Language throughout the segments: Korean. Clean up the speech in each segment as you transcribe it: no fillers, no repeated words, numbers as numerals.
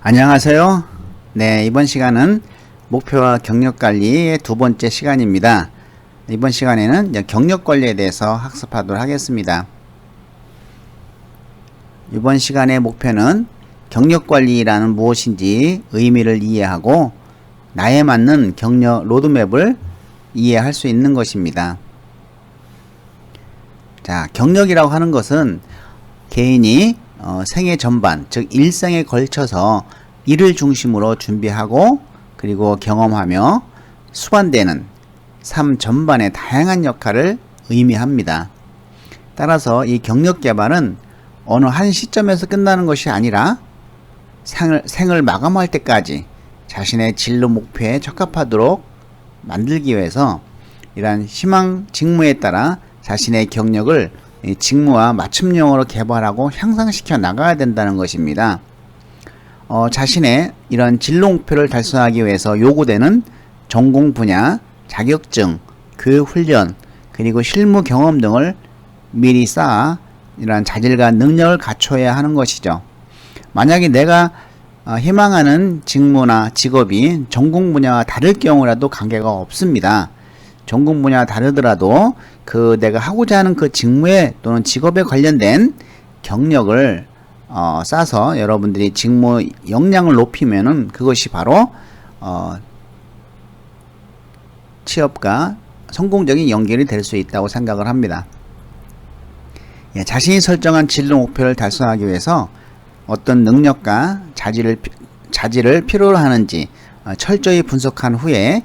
안녕하세요. 네, 이번 시간은 목표와 경력 관리의 두 번째 시간입니다. 이번 시간에는 경력 관리에 대해서 학습하도록 하겠습니다. 이번 시간의 목표는 경력 관리라는 무엇인지 의미를 이해하고 나에 맞는 경력 로드맵을 이해할 수 있는 것입니다. 자, 경력이라고 하는 것은 개인이 생애 전반, 즉 일생에 걸쳐서 일을 중심으로 준비하고 그리고 경험하며 수반되는 삶 전반의 다양한 역할을 의미합니다. 따라서 이 경력 개발은 어느 한 시점에서 끝나는 것이 아니라 생을 마감할 때까지 자신의 진로 목표에 적합하도록 만들기 위해서 이러한 희망 직무에 따라 자신의 경력을 직무와 맞춤형으로 개발하고 향상시켜 나가야 된다는 것입니다. 자신의 이런 진로 목표를 달성하기 위해서 요구되는 전공 분야, 자격증, 교육 훈련, 그리고 실무 경험 등을 미리 쌓아 이러한 자질과 능력을 갖춰야 하는 것이죠. 만약에 내가 희망하는 직무나 직업이 전공 분야와 다를 경우라도 관계가 없습니다. 전공 분야가 다르더라도 내가 하고자 하는 그 직무에 또는 직업에 관련된 경력을 쌓아서 여러분들이 직무 역량을 높이면은 그것이 바로 취업과 성공적인 연결이 될 수 있다고 생각을 합니다. 자신이 설정한 진로 목표를 달성하기 위해서 어떤 능력과 자질을 필요로 하는지 철저히 분석한 후에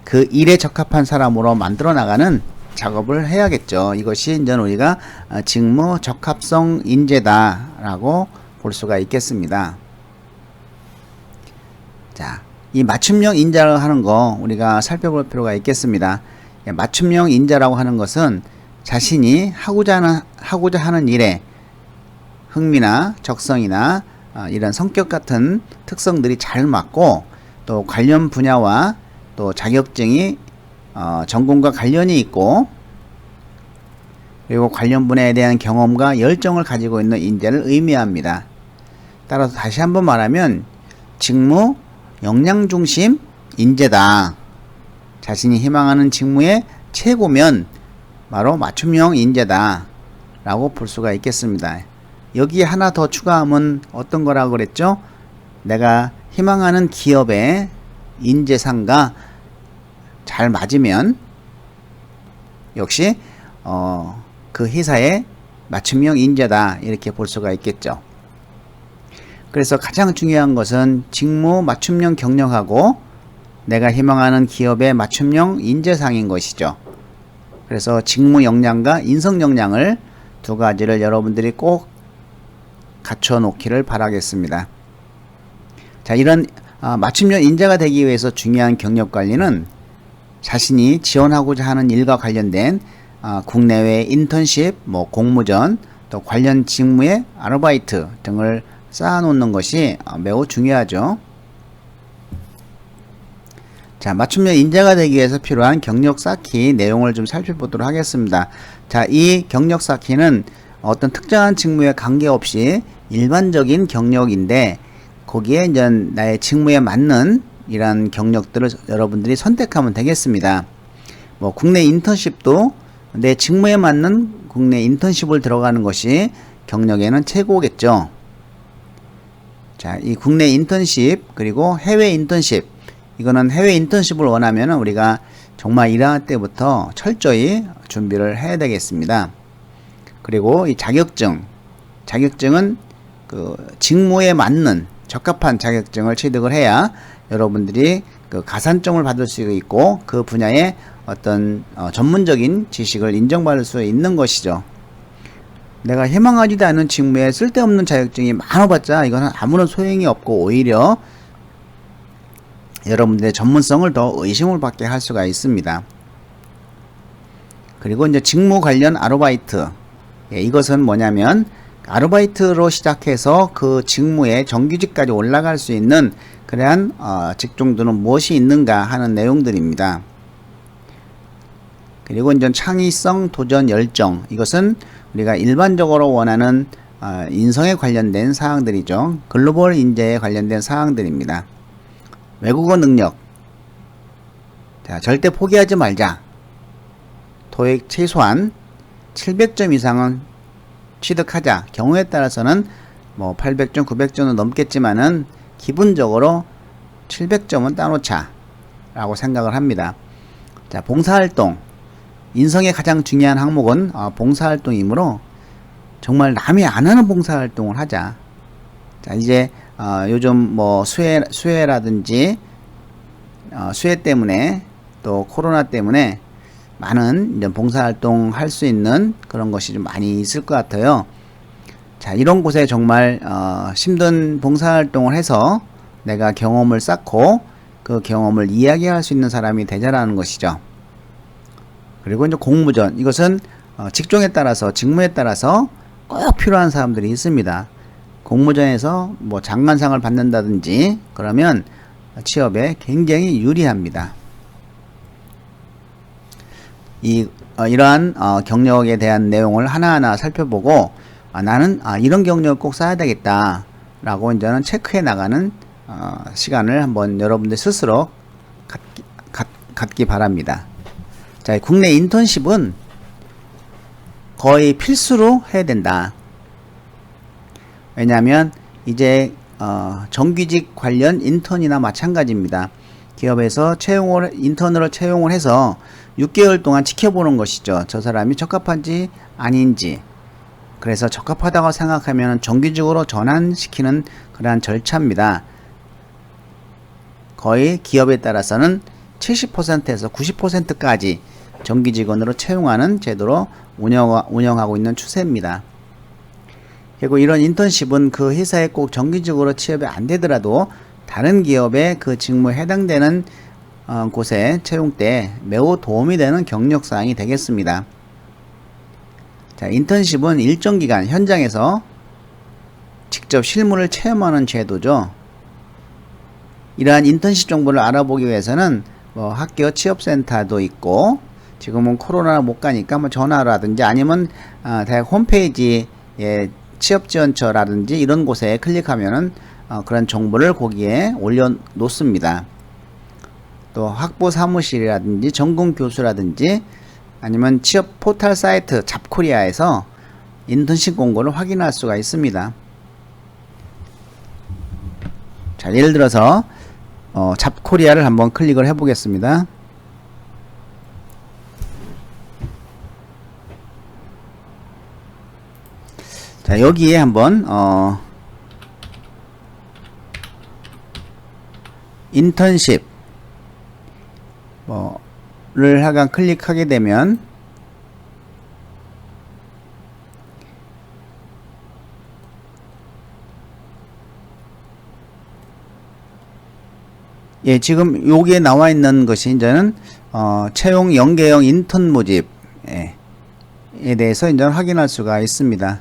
그 일에 적합한 사람으로 만들어 나가는 작업을 해야겠죠. 이것이 이제 우리가 직무 적합성 인재다라고 볼 수가 있겠습니다. 자, 이 맞춤형 인재라고 하는 거 우리가 살펴볼 필요가 있겠습니다. 맞춤형 인재라고 하는 것은 자신이 하고자 하는 일에 흥미나 적성이나 이런 성격 같은 특성들이 잘 맞고 또 관련 분야와 또 자격증이 전공과 관련이 있고 그리고 관련 분야에 대한 경험과 열정을 가지고 있는 인재를 의미합니다. 따라서 다시 한번 말하면 직무 역량 중심 인재다. 자신이 희망하는 직무의 최고면 바로 맞춤형 인재다 라고 볼 수가 있겠습니다. 여기에 하나 더 추가하면 어떤 거라고 그랬죠? 내가 희망하는 기업의 인재상과 잘 맞으면 역시 그 회사의 맞춤형 인재다 이렇게 볼 수가 있겠죠. 그래서 가장 중요한 것은 직무 맞춤형 경력하고 내가 희망하는 기업의 맞춤형 인재상인 것이죠. 그래서 직무 역량과 인성 역량을 두 가지를 여러분들이 꼭 갖춰 놓기를 바라겠습니다. 자, 이런 맞춤형 인재가 되기 위해서 중요한 경력 관리는 자신이 지원하고자 하는 일과 관련된 국내외 인턴십, 공모전, 또 관련 직무의 아르바이트 등을 쌓아놓는 것이 매우 중요하죠. 자, 맞춤형 인재가 되기 위해서 필요한 경력 쌓기 내용을 좀 살펴보도록 하겠습니다. 자, 이 경력 쌓기는 어떤 특정한 직무에 관계없이 일반적인 경력인데 거기에 이제 나의 직무에 맞는 이런 경력들을 여러분들이 선택하면 되겠습니다. 국내 인턴십도 내 직무에 맞는 국내 인턴십을 들어가는 것이 경력에는 최고겠죠. 자, 이 국내 인턴십 그리고 해외 인턴십, 이거는 해외 인턴십을 원하면 우리가 정말 일할 때부터 철저히 준비를 해야 되겠습니다. 그리고 이 자격증은 그 직무에 맞는 적합한 자격증을 취득을 해야 여러분들이 그 가산점을 받을 수 있고 그 분야의 어떤 전문적인 지식을 인정받을 수 있는 것이죠. 내가 희망하지도 않은 직무에 쓸데없는 자격증이 많아봤자 이거는 아무런 소용이 없고 오히려 여러분들의 전문성을 더 의심을 받게 할 수가 있습니다. 그리고 이제 직무 관련 아르바이트, 이것은 뭐냐면 아르바이트로 시작해서 그 직무의 정규직까지 올라갈 수 있는 그러한 직종들은 무엇이 있는가 하는 내용들입니다. 그리고 이제 창의성, 도전, 열정, 이것은 우리가 일반적으로 원하는 인성에 관련된 사항들이죠. 글로벌 인재에 관련된 사항들입니다. 외국어 능력. 자, 절대 포기하지 말자. 토익 최소한 700점 이상은 취득하자. 경우에 따라서는 뭐 800점, 900점은 넘겠지만은 기본적으로 700점은 따놓자 라고 생각을 합니다. 자, 봉사활동. 인성의 가장 중요한 항목은 봉사활동이므로 정말 남이 안 하는 봉사활동을 하자. 자, 이제 요즘 뭐 수해라든지 수해 때문에 또 코로나 때문에 많은 이제 봉사활동 할 수 있는 그런 것이 좀 많이 있을 것 같아요. 자, 이런 곳에 정말 힘든 봉사활동을 해서 내가 경험을 쌓고 그 경험을 이야기할 수 있는 사람이 되자라는 것이죠. 그리고 이제 공모전. 이것은 직종에 따라서, 직무에 따라서 꼭 필요한 사람들이 있습니다. 공모전에서 뭐 장관상을 받는다든지 그러면 취업에 굉장히 유리합니다. 이러한 경력에 대한 내용을 하나하나 살펴보고 나는 이런 경력을 꼭 쌓아야 되겠다 라고 이제는 체크해 나가는 시간을 한번 여러분들 스스로 갖기 바랍니다. 자, 국내 인턴십은 거의 필수로 해야 된다. 왜냐하면 이제 정규직 관련 인턴이나 마찬가지입니다. 기업에서 인턴으로 채용을 해서 6개월 동안 지켜보는 것이죠. 저 사람이 적합한지 아닌지. 그래서 적합하다고 생각하면 정규직으로 전환시키는 그러한 절차입니다. 거의 기업에 따라서는 70%에서 90%까지 정규직원으로 채용하는 제도로 운영하고 있는 추세입니다. 그리고 이런 인턴십은 그 회사에 꼭 정규직으로 취업이 안 되더라도 다른 기업의 그 직무에 해당되는 곳에 채용 때 매우 도움이 되는 경력사항이 되겠습니다. 자, 인턴십은 일정 기간 현장에서 직접 실무를 체험하는 제도죠. 이러한 인턴십 정보를 알아보기 위해서는 뭐 학교 취업센터도 있고, 지금은 코로나 못 가니까 뭐 전화라든지 아니면 대학 홈페이지에 취업지원처라든지 이런 곳에 클릭하면은 그런 정보를 거기에 올려 놓습니다. 또 학부 사무실이라든지 전공 교수라든지 아니면 취업 포털 사이트 잡코리아에서 인턴십 공고를 확인할 수가 있습니다. 자, 예를 들어서 잡코리아를 한번 클릭을 해 보겠습니다. 자, 여기에 한번 인턴십 를 하간 클릭하게 되면 예, 지금 여기에 나와 있는 것이 이제는 채용 연계형 인턴 모집에 대해서 이제 확인할 수가 있습니다.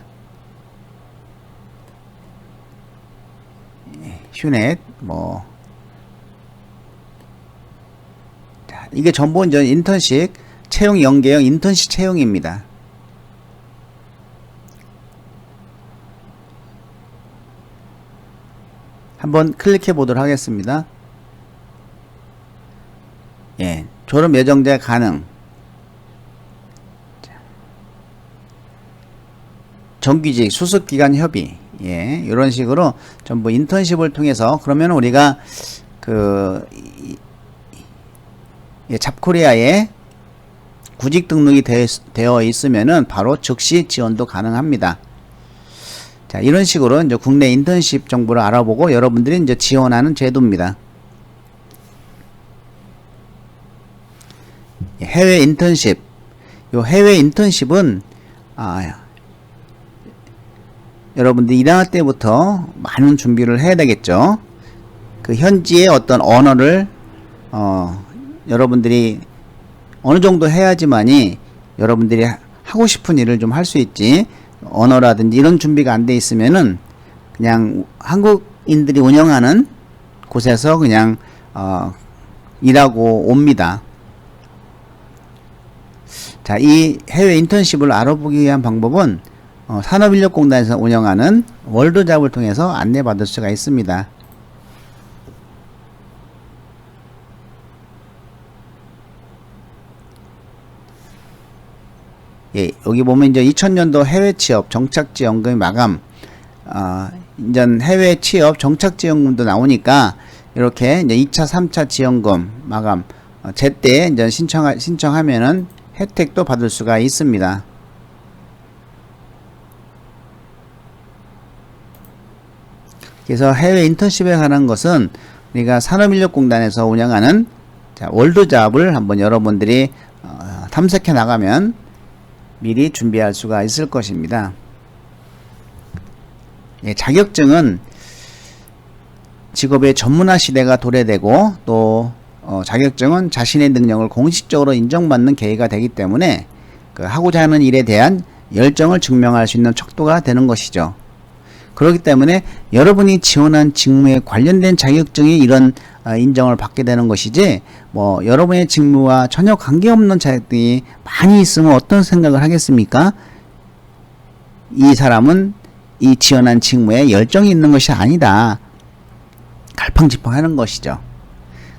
휴넷 이게 전부 이제 인턴십 채용 연계형 인턴십 채용입니다. 한번 클릭해 보도록 하겠습니다. 예, 졸업 예정자 가능. 정규직 수습기간 협의. 예, 이런 식으로 전부 인턴십을 통해서, 그러면 우리가 잡코리아에 구직 등록이 되어 있으면은 바로 즉시 지원도 가능합니다. 자, 이런 식으로 이제 국내 인턴십 정보를 알아보고 여러분들이 이제 지원하는 제도입니다. 해외 인턴십. 요 해외 인턴십은 여러분들 1학년 때부터 많은 준비를 해야 되겠죠. 그 현지의 어떤 언어를 여러분들이 어느 정도 해야지만이 여러분들이 하고 싶은 일을 좀 할 수 있지, 언어라든지 이런 준비가 안 돼 있으면은 그냥 한국인들이 운영하는 곳에서 그냥 일하고 옵니다. 자, 이 해외 인턴십을 알아보기 위한 방법은 산업인력공단에서 운영하는 월드잡을 통해서 안내받을 수가 있습니다. 예, 여기 보면 이제 2000년도 해외 취업 정착지원금 마감, 이제 해외 취업 정착지원금도 나오니까 이렇게 이제 2차, 3차 지원금 마감, 제때 이제 신청하면은 혜택도 받을 수가 있습니다. 그래서 해외 인턴십에 관한 것은 우리가 산업인력공단에서 운영하는 월드잡을 한번 여러분들이 탐색해 나가면 미리 준비할 수가 있을 것입니다. 예, 자격증은 직업의 전문화 시대가 도래되고 또 자격증은 자신의 능력을 공식적으로 인정받는 계기가 되기 때문에 하고자 하는 일에 대한 열정을 증명할 수 있는 척도가 되는 것이죠. 그렇기 때문에 여러분이 지원한 직무에 관련된 자격증이 이런 인정을 받게 되는 것이지, 뭐 여러분의 직무와 전혀 관계없는 자격증이 많이 있으면 어떤 생각을 하겠습니까? 이 사람은 이 지원한 직무에 열정이 있는 것이 아니다, 갈팡질팡하는 것이죠.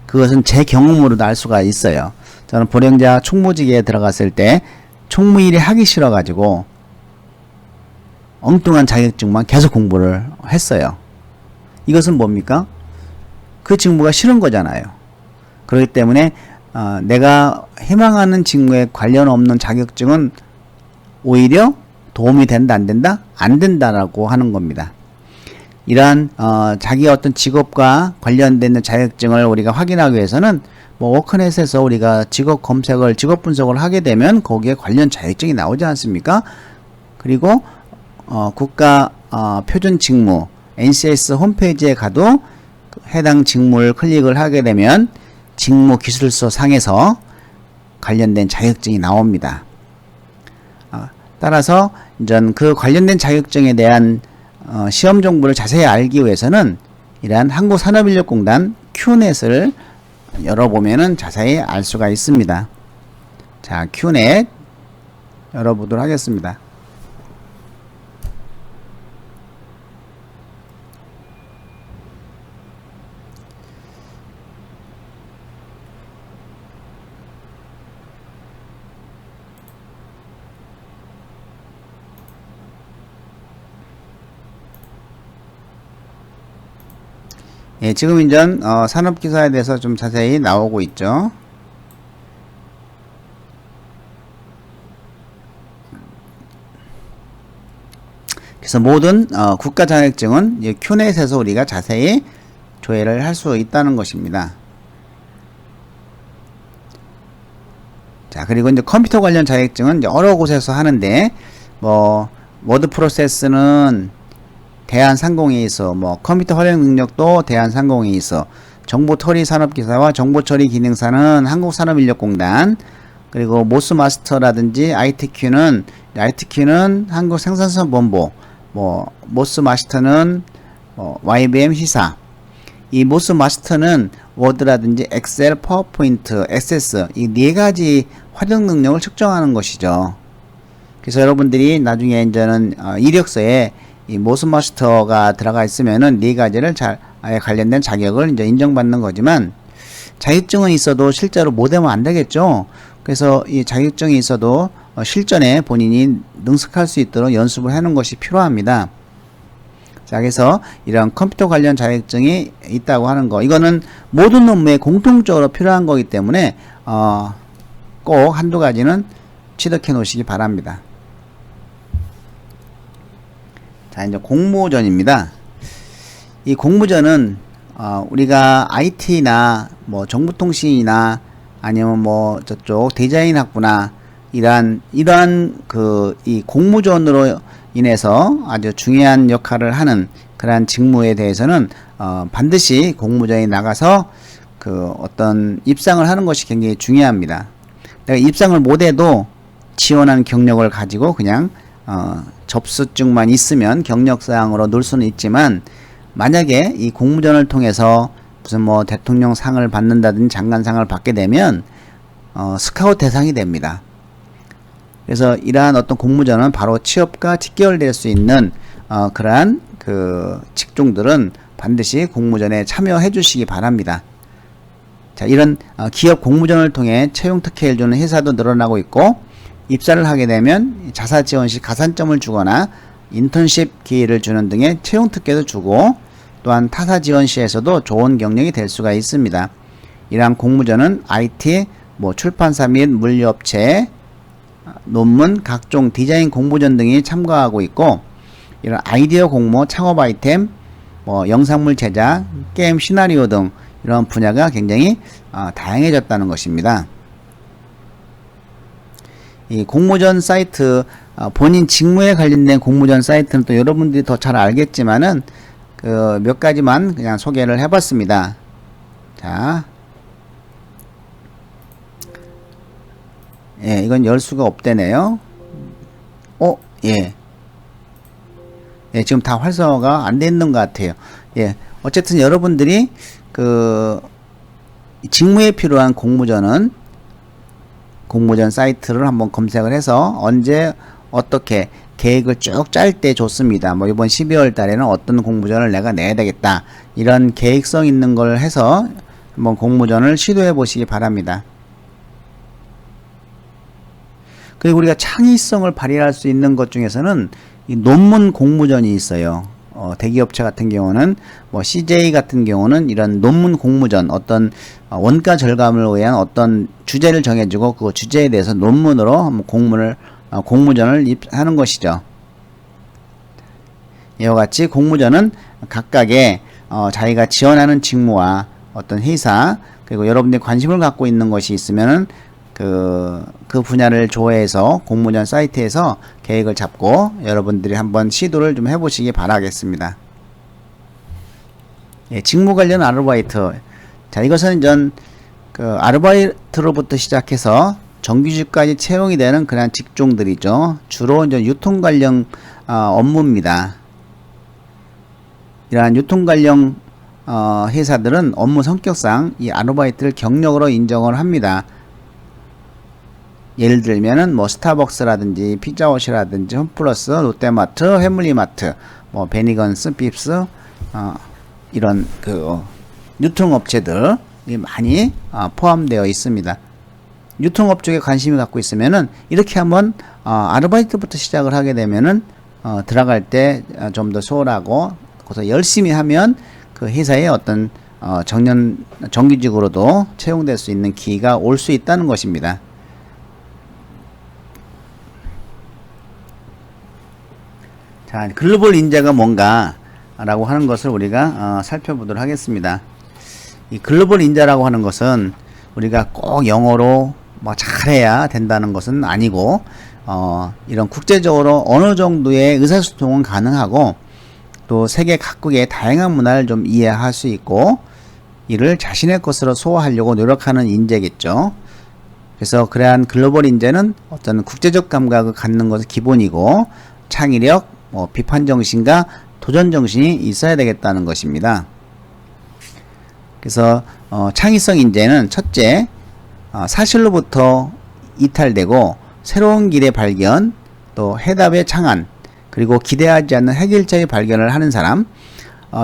그것은 제 경험으로도 알 수가 있어요. 저는 보령자 총무직에 들어갔을 때 총무일이 하기 싫어 가지고 엉뚱한 자격증만 계속 공부를 했어요. 이것은 뭡니까? 그 직무가 싫은 거잖아요. 그렇기 때문에 내가 희망하는 직무에 관련 없는 자격증은 오히려 도움이 된다, 안 된다? 안 된다라고 하는 겁니다. 이러한 자기 어떤 직업과 관련된 자격증을 우리가 확인하기 위해서는 뭐 워크넷에서 우리가 직업 검색을, 직업 분석을 하게 되면 거기에 관련 자격증이 나오지 않습니까? 그리고 국가 표준 직무 NCS 홈페이지에 가도 해당 직무를 클릭을 하게 되면 직무 기술서 상에서 관련된 자격증이 나옵니다. 따라서 이제 그 관련된 자격증에 대한 시험 정보를 자세히 알기 위해서는 이러한 한국산업인력공단 큐넷을 열어보면은 자세히 알 수가 있습니다. 자, 큐넷 열어보도록 하겠습니다. 예, 지금 이제 산업기사에 대해서 좀 자세히 나오고 있죠. 그래서 모든 국가 자격증은 큐넷에서 우리가 자세히 조회를 할 수 있다는 것입니다. 자, 그리고 이제 컴퓨터 관련 자격증은 이제 여러 곳에서 하는데, 뭐 워드 프로세스는 대한상공에 있어, 뭐 컴퓨터 활용 능력도 대한상공에 있어, 정보처리 산업기사와 정보처리 기능사는 한국산업인력공단, 그리고 모스마스터라든지 ITQ는 한국생산성본부, 뭐 모스마스터는 YBM 시사. 이 모스마스터는 워드라든지 엑셀, 파워포인트, 액세스 이 네 가지 활용 능력을 측정하는 것이죠. 그래서 여러분들이 나중에 이제는 이력서에 이 모스마스터가 들어가 있으면은 네 가지를 관련된 자격을 이제 인정받는 거지만, 자격증은 있어도 실제로 못하면 안 되겠죠. 그래서 이 자격증이 있어도 실전에 본인이 능숙할 수 있도록 연습을 하는 것이 필요합니다. 자, 그래서 이런 컴퓨터 관련 자격증이 있다고 하는 거, 이거는 모든 업무에 공통적으로 필요한 거기 때문에 꼭 한두 가지는 취득해 놓으시기 바랍니다. 자, 이제 공모전입니다. 이 공모전은 우리가 IT나 뭐 정보통신이나 아니면 뭐 저쪽 디자인 학부나 이러한 이 공모전으로 인해서 아주 중요한 역할을 하는 그러한 직무에 대해서는 반드시 공모전에 나가서 그 어떤 입상을 하는 것이 굉장히 중요합니다. 내가 입상을 못해도 지원한 경력을 가지고 그냥 접수증만 있으면 경력사항으로 놓을 수는 있지만, 만약에 이 공모전을 통해서 무슨 뭐 대통령 상을 받는다든지 장관상을 받게 되면 스카웃 대상이 됩니다. 그래서 이러한 어떤 공모전은 바로 취업과 직결될 수 있는 그러한 그 직종들은 반드시 공모전에 참여해 주시기 바랍니다. 자, 이런 기업 공모전을 통해 채용 특혜를 주는 회사도 늘어나고 있고, 입사를 하게 되면 자사 지원 시 가산점을 주거나 인턴십 기회를 주는 등의 채용 특혜도 주고, 또한 타사 지원 시에서도 좋은 경력이 될 수가 있습니다. 이러한 공모전은 IT, 출판사 및 물류업체, 논문, 각종 디자인 공모전 등이 참가하고 있고, 이런 아이디어 공모, 창업 아이템, 영상물 제작, 게임 시나리오 등 이런 분야가 굉장히 다양해졌다는 것입니다. 이 공모전 사이트, 본인 직무에 관련된 공모전 사이트는 또 여러분들이 더 잘 알겠지만은 그 몇 가지만 그냥 소개를 해봤습니다. 자, 예, 이건 열 수가 없대네요. 예. 예, 지금 다 활성화가 안 돼 있는 것 같아요. 예, 어쨌든 여러분들이 그 직무에 필요한 공모전 사이트를 한번 검색을 해서 언제 어떻게 계획을 쭉 짤 때 좋습니다. 이번 12월 달에는 어떤 공모전을 내가 내야 되겠다. 이런 계획성 있는 걸 해서 한번 공모전을 시도해 보시기 바랍니다. 그리고 우리가 창의성을 발휘할 수 있는 것 중에서는 이 논문 공모전이 있어요. 대기업체 같은 경우는 CJ 같은 경우는 이런 논문 공모전, 어떤 원가 절감을 위한 어떤 주제를 정해주고 그 주제에 대해서 논문으로 한번 공모전을 하는 것이죠. 이와 같이 공모전은 각각의 자기가 지원하는 직무와 어떤 회사, 그리고 여러분들이 관심을 갖고 있는 것이 있으면은 그 분야를 조회해서 공모전 사이트에서 계획을 잡고 여러분들이 한번 시도를 좀 해보시기 바라겠습니다. 예, 직무 관련 아르바이트. 자, 이것은 아르바이트로부터 시작해서 정규직까지 채용이 되는 그런 직종들이죠. 주로 이제 유통 관련 업무입니다. 이러한 유통 관련 회사들은 업무 성격상 이 아르바이트를 경력으로 인정을 합니다. 예를 들면은 스타벅스라든지 피자헛이라든지 홈플러스, 롯데마트, 패밀리마트, 베니건스, 빕스 이런 그 유통업체들이 많이 포함되어 있습니다. 유통업 쪽에 관심이 갖고 있으면은 이렇게 한번 아르바이트부터 시작을 하게 되면은 들어갈 때 좀 더 수월하고, 그래서 열심히 하면 그 회사의 어떤 정규직으로도 채용될 수 있는 기회가 올 수 있다는 것입니다. 자, 글로벌 인재가 뭔가 라고 하는 것을 우리가 살펴보도록 하겠습니다. 이 글로벌 인재라고 하는 것은 우리가 꼭 영어로 잘해야 된다는 것은 아니고, 이런 국제적으로 어느 정도의 의사소통은 가능하고, 또 세계 각국의 다양한 문화를 좀 이해할 수 있고, 이를 자신의 것으로 소화하려고 노력하는 인재겠죠. 그래서 그러한 글로벌 인재는 어떤 국제적 감각을 갖는 것이 기본이고, 창의력, 비판정신과 도전정신이 있어야 되겠다는 것입니다. 그래서 창의성 인재는 첫째, 사실로부터 이탈되고 새로운 길의 발견, 또 해답의 창안, 그리고 기대하지 않는 해결책의 발견을 하는 사람.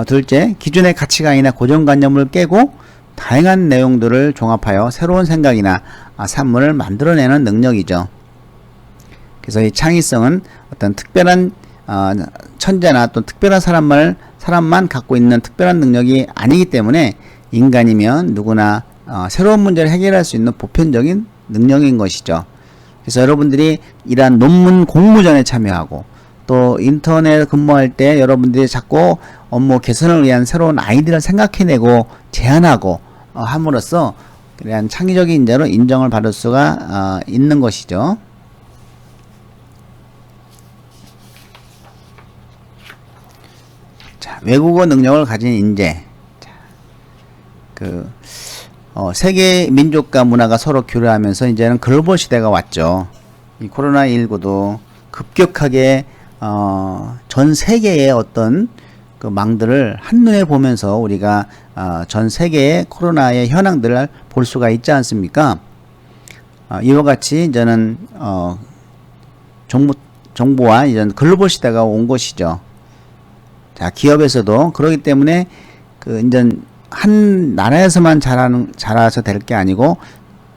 둘째, 기존의 가치관이나 고정관념을 깨고 다양한 내용들을 종합하여 새로운 생각이나 산문을 만들어내는 능력이죠. 그래서 이 창의성은 어떤 특별한 천재나 또 특별한 사람만 갖고 있는 특별한 능력이 아니기 때문에 인간이면 누구나 새로운 문제를 해결할 수 있는 보편적인 능력인 것이죠. 그래서 여러분들이 이러한 논문 공모전에 참여하고, 또 인터넷 근무할 때 여러분들이 자꾸 업무 개선을 위한 새로운 아이디어를 생각해내고 제안하고 함으로써 그러한 창의적인 인재로 인정을 받을 수가 있는 것이죠. 자, 외국어 능력을 가진 인재. 세계 민족과 문화가 서로 교류하면서 이제는 글로벌 시대가 왔죠. 이 코로나19도 급격하게 전 세계의 어떤 그 망들을 한눈에 보면서 우리가 전 세계의 코로나의 현황들을 볼 수가 있지 않습니까? 이와 같이 이제는 정보와 이런 글로벌 시대가 온 것이죠. 자, 기업에서도 그러기 때문에 이제 한 나라에서만 자라서 될 게 아니고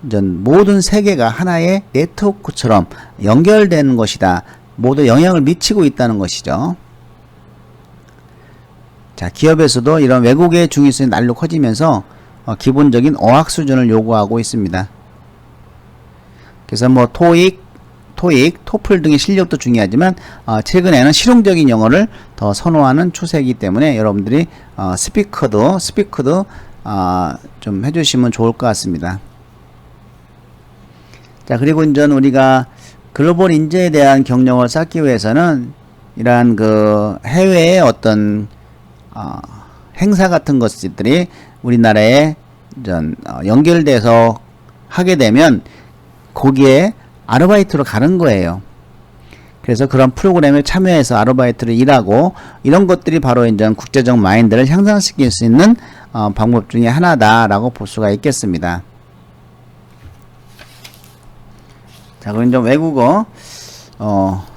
이제 모든 세계가 하나의 네트워크처럼 연결되는 것이다. 모두 영향을 미치고 있다는 것이죠. 자, 기업에서도 이런 외국의 중요성이 날로 커지면서 기본적인 어학 수준을 요구하고 있습니다. 그래서 뭐 토익, 토플 등의 실력도 중요하지만 최근에는 실용적인 영어를 더 선호하는 추세이기 때문에 여러분들이 스피커도 좀 해주시면 좋을 것 같습니다. 자, 그리고 이제 우리가 글로벌 인재에 대한 경력을 쌓기 위해서는 이러한 해외의 어떤 행사 같은 것들이 우리나라에 연결돼서 하게 되면 거기에 아르바이트로 가는 거예요. 그래서 그런 프로그램에 참여해서 아르바이트를 일하고 이런 것들이 바로 이제 국제적 마인드를 향상시킬 수 있는 방법 중에 하나다라고 볼 수가 있겠습니다. 자, 그럼 이제 외국어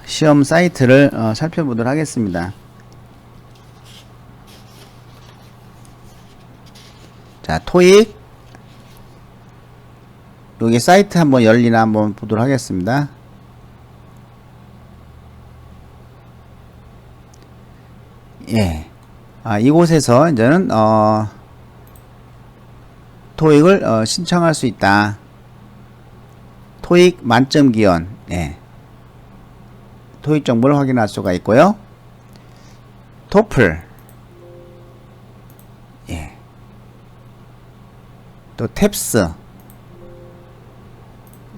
시험 사이트를 살펴보도록 하겠습니다. 자, 토익 여기 사이트 한번 열리나 한번 보도록 하겠습니다. 예. 이곳에서 이제는 토익을 신청할 수 있다. 토익 만점 기원. 예. 토익 정보를 확인할 수가 있고요. 토플. 예. 또 탭스.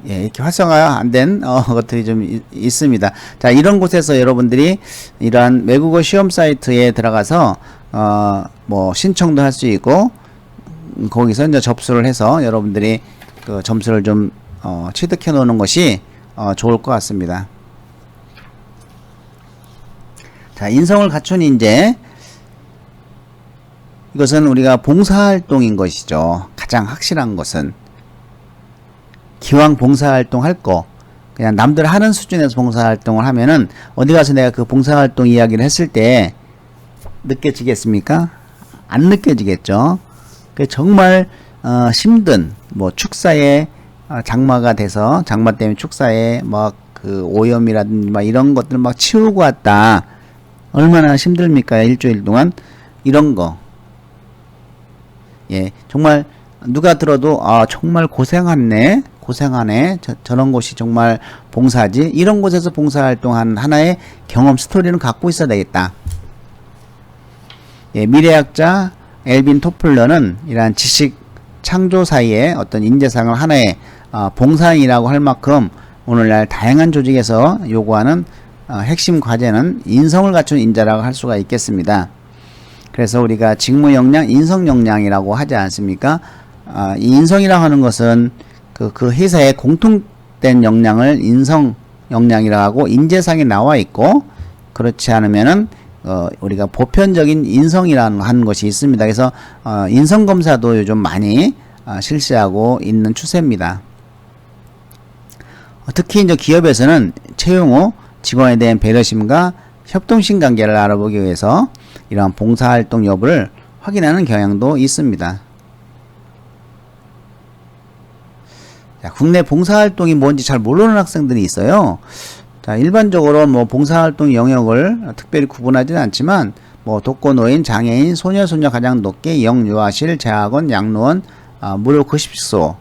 예, 이렇게 활성화 안 된 것들이 좀 있습니다. 자, 이런 곳에서 여러분들이 이러한 외국어 시험 사이트에 들어가서 뭐 신청도 할 수 있고 거기서 이제 접수를 해서 여러분들이 그 점수를 좀 취득해 놓는 것이 좋을 것 같습니다. 자, 인성을 갖춘 인재. 이것은 우리가 봉사활동인 것이죠. 가장 확실한 것은 기왕 봉사활동 할 거 그냥 남들 하는 수준에서 봉사활동을 하면은 어디 가서 내가 그 봉사활동 이야기를 했을 때 느껴지겠습니까? 안 느껴지겠죠. 정말 힘든 뭐 축사에 장마가 돼서 장마 때문에 축사에 막 그 오염이라든지 막 이런 것들 막 치우고 왔다. 얼마나 힘듭니까? 일주일 동안 이런 거. 예, 정말 누가 들어도 정말 고생하네. 저런 곳이 정말 봉사지. 이런 곳에서 봉사활동한 하나의 경험 스토리는 갖고 있어야 되겠다. 예, 미래학자 엘빈 토플러는 이러한 지식 창조 사이에 어떤 인재상을 하나의 봉사인이라고 할 만큼 오늘날 다양한 조직에서 요구하는 핵심 과제는 인성을 갖춘 인재라고 할 수가 있겠습니다. 그래서 우리가 직무 역량, 인성 역량이라고 하지 않습니까? 이 인성이라고 하는 것은 그 회사의 공통된 역량을 인성 역량이라고 하고 인재상에 나와 있고 그렇지 않으면은 우리가 보편적인 인성이라는 하는 것이 있습니다. 그래서 인성 검사도 요즘 많이 실시하고 있는 추세입니다. 특히 이제 기업에서는 채용 후 직원에 대한 배려심과 협동심 관계를 알아보기 위해서 이러한 봉사활동 여부를 확인하는 경향도 있습니다. 자, 국내 봉사활동이 뭔지 잘 모르는 학생들이 있어요. 자, 일반적으로 뭐 봉사활동 영역을 특별히 구분하지는 않지만 뭐 독거노인, 장애인, 소녀 가장돕기, 영유아실, 재학원, 양로원, 무료 급식소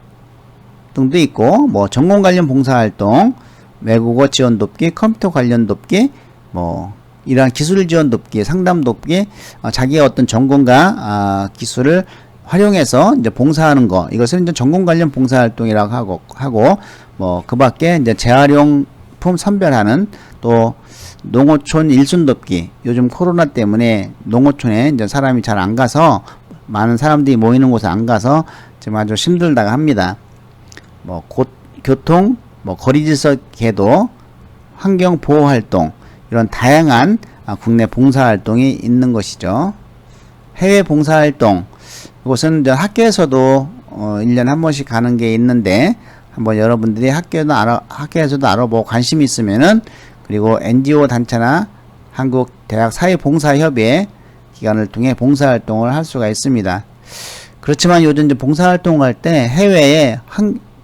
등도 있고 뭐 전공 관련 봉사활동, 외국어 지원 돕기, 컴퓨터 관련 돕기, 뭐 이러한 기술 지원 돕기, 상담 돕기, 자기의 어떤 전공과 기술을 활용해서 이제 봉사하는 거, 이것을 이제 전공 관련 봉사활동이라고 하고 뭐 그밖에 이제 재활용품 선별하는 또 농어촌 일순 돕기. 요즘 코로나 때문에 농어촌에 이제 사람이 잘 안 가서 많은 사람들이 모이는 곳에 안 가서 지금 아주 힘들다고 합니다. 뭐 교통, 뭐 거리질서 계도, 환경 보호 활동 이런 다양한 국내 봉사활동이 있는 것이죠. 해외 봉사활동 이것은 이제 학교에서도 1년에 한 번씩 가는 게 있는데 한번 여러분들이 학교에서도 알아보고 관심이 있으면은, 그리고 NGO 단체나 한국 대학 사회봉사협의회 기관을 통해 봉사활동을 할 수가 있습니다. 그렇지만 요즘 이제 봉사활동을 할 때 해외에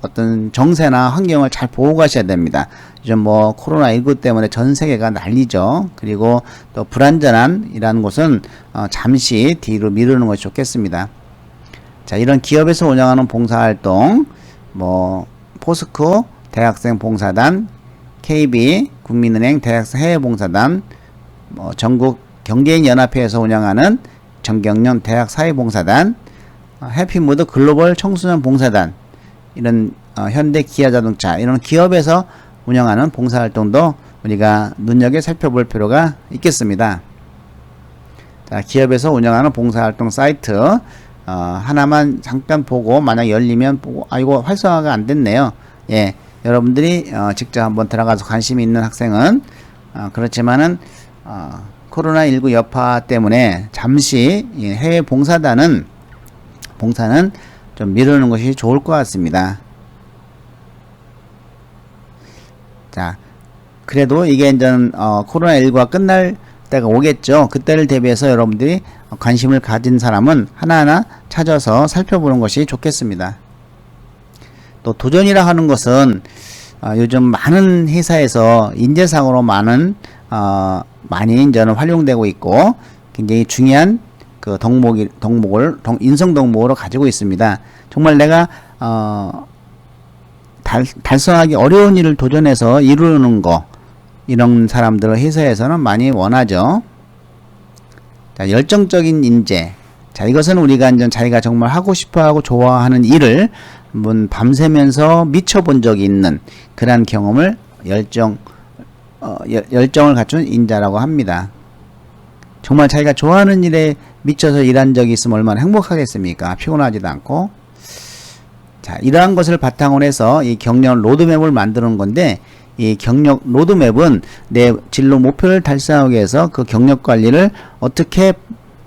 어떤 정세나 환경을 잘 보고 가셔야 됩니다. 요즘 뭐 코로나19 때문에 전 세계가 난리죠. 그리고 또 불안전한이라는 곳은 잠시 뒤로 미루는 것이 좋겠습니다. 자, 이런 기업에서 운영하는 봉사활동, 뭐 포스코 대학생 봉사단, KB 국민은행 대학생 해외봉사단, 뭐 전국 경제인 연합회에서 운영하는 정경련 대학 사회봉사단, 해피무드 글로벌 청소년 봉사단, 이런 현대 기아자동차 이런 기업에서 운영하는 봉사활동도 우리가 눈여겨 살펴볼 필요가 있겠습니다. 자, 기업에서 운영하는 봉사활동 사이트 하나만 잠깐 보고, 만약 열리면 보고, 이거 활성화가 안 됐네요. 예, 여러분들이 직접 한번 들어가서 관심이 있는 학생은, 그렇지만은 코로나19 여파 때문에 잠시 해외 봉사는 좀 미루는 것이 좋을 것 같습니다. 자, 그래도 이게 이제 코로나19가 끝날 때가 오겠죠. 그때를 대비해서 여러분들이 관심을 가진 사람은 하나하나 찾아서 살펴보는 것이 좋겠습니다. 또 도전이라 하는 것은 요즘 많은 회사에서 인재상으로 많이 이제는 활용되고 있고, 굉장히 중요한 그 인성 덕목으로 가지고 있습니다. 정말 내가 달성하기 어려운 일을 도전해서 이루는 거, 이런 사람들을 회사에서는 많이 원하죠. 자, 열정적인 인재. 자, 이것은 우리가 이제 자기가 정말 하고 싶어하고 좋아하는 일을 한번 밤새면서 미쳐본 적이 있는 그러한 경험을 열정을 갖춘 인자라고 합니다. 정말 자기가 좋아하는 일에 미쳐서 일한 적이 있으면 얼마나 행복하겠습니까? 피곤하지도 않고. 자, 이러한 것을 바탕으로 해서 이 경력 로드맵을 만드는 건데, 이 경력 로드맵은 내 진로 목표를 달성하기 위해서 그 경력 관리를 어떻게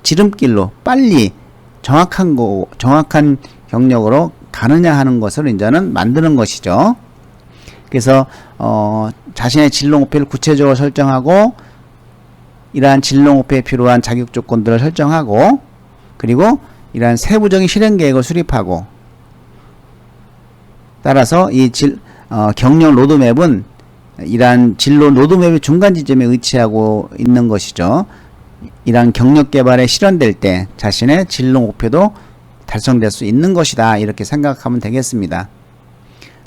지름길로 빨리 정확한 경력으로 가느냐 하는 것을 이제는 만드는 것이죠. 그래서 자신의 진로 목표를 구체적으로 설정하고, 이러한 진로 목표에 필요한 자격 조건들을 설정하고, 그리고 이러한 세부적인 실행 계획을 수립하고, 따라서 이 경력 로드맵은 이러한 진로 로드맵의 중간 지점에 위치하고 있는 것이죠. 이러한 경력 개발에 실현될 때 자신의 진로 목표도 달성될 수 있는 것이다, 이렇게 생각하면 되겠습니다.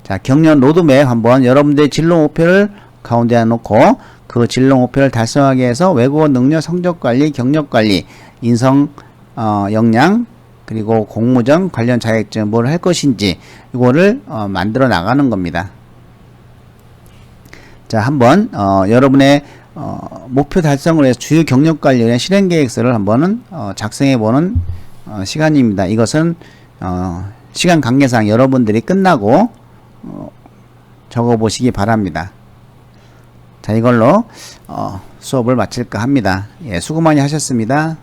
자, 경력 로드맵 한번 여러분들의 진로 목표를 가운데에 놓고, 그 진로 목표를 달성하기 위해서 외국어 능력, 성적관리, 경력관리, 인성 역량, 그리고 공모전 관련 자격증 뭘 할 것인지 이거를 만들어 나가는 겁니다. 자, 한번 여러분의 목표 달성을 위해서 주요 경력관리에 대한 실행계획서를 한번은 작성해 보는 시간입니다. 이것은 시간 관계상 여러분들이 끝나고 적어 보시기 바랍니다. 자, 이걸로 수업을 마칠까 합니다. 예, 수고 많이 하셨습니다.